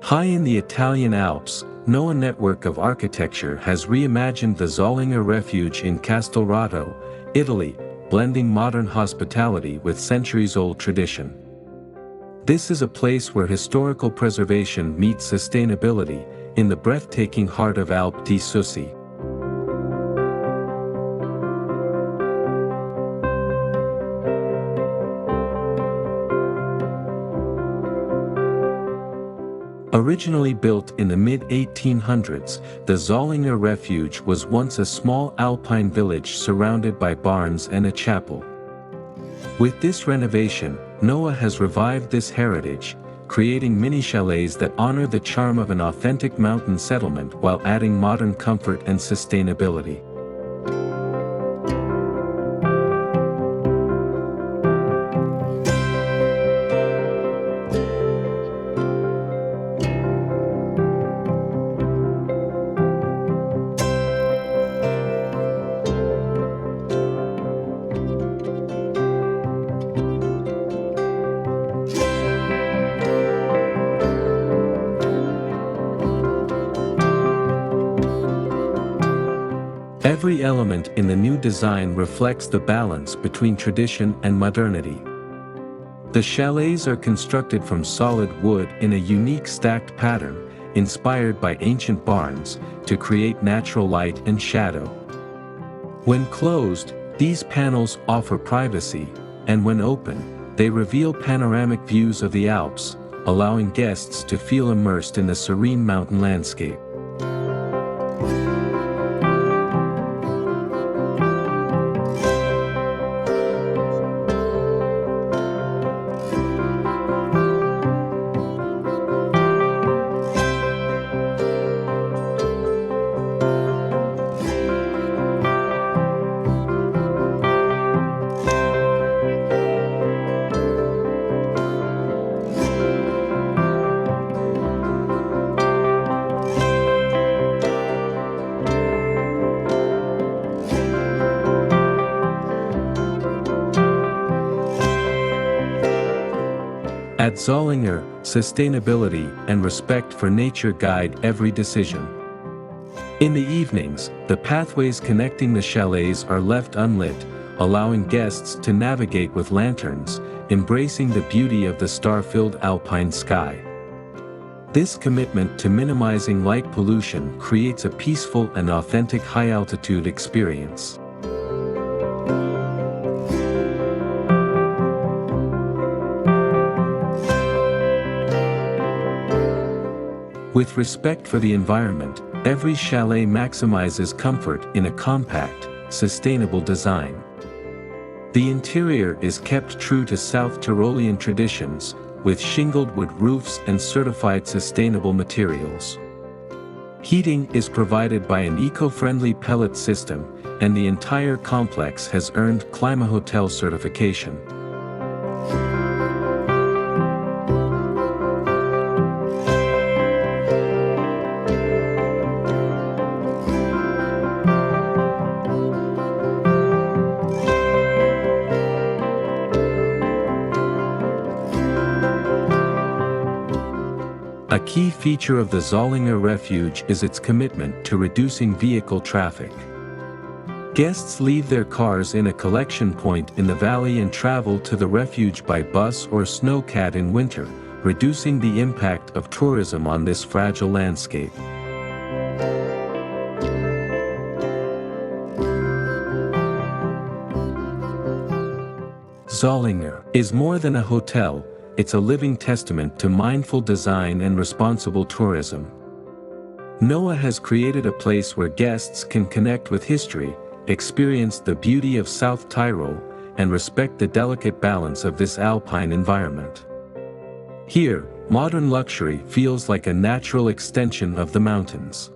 High in the Italian Alps, Noah network of architecture has reimagined the Zallinger Refuge in Castelrotto, Italy, blending modern hospitality with centuries-old tradition. This is a place where historical preservation meets sustainability, in the breathtaking heart of Alpe di Siusi. Originally built in the mid-1800s, the Zallinger Refuge was once a small Alpine village surrounded by barns and a chapel. With this renovation, Noah has revived this heritage, creating mini-chalets that honor the charm of an authentic mountain settlement while adding modern comfort and sustainability. Every element in the new design reflects the balance between tradition and modernity. The chalets are constructed from solid wood in a unique stacked pattern, inspired by ancient barns, to create natural light and shadow. When closed, these panels offer privacy, and when open, they reveal panoramic views of the Alps, allowing guests to feel immersed in the serene mountain landscape. At Zallinger, sustainability and respect for nature guide every decision. In the evenings, the pathways connecting the chalets are left unlit, allowing guests to navigate with lanterns, embracing the beauty of the star-filled alpine sky. This commitment to minimizing light pollution creates a peaceful and authentic high-altitude experience. With respect for the environment, every chalet maximizes comfort in a compact, sustainable design. The interior is kept true to South Tyrolean traditions, with shingled wood roofs and certified sustainable materials. Heating is provided by an eco-friendly pellet system, and the entire complex has earned ClimaHotel certification. A key feature of the Zallinger Refuge is its commitment to reducing vehicle traffic. Guests leave their cars in a collection point in the valley and travel to the refuge by bus or snowcat in winter, reducing the impact of tourism on this fragile landscape. Zallinger is more than a hotel. It's a living testament to mindful design and responsible tourism. Noah has created a place where guests can connect with history, experience the beauty of South Tyrol, and respect the delicate balance of this alpine environment. Here, modern luxury feels like a natural extension of the mountains.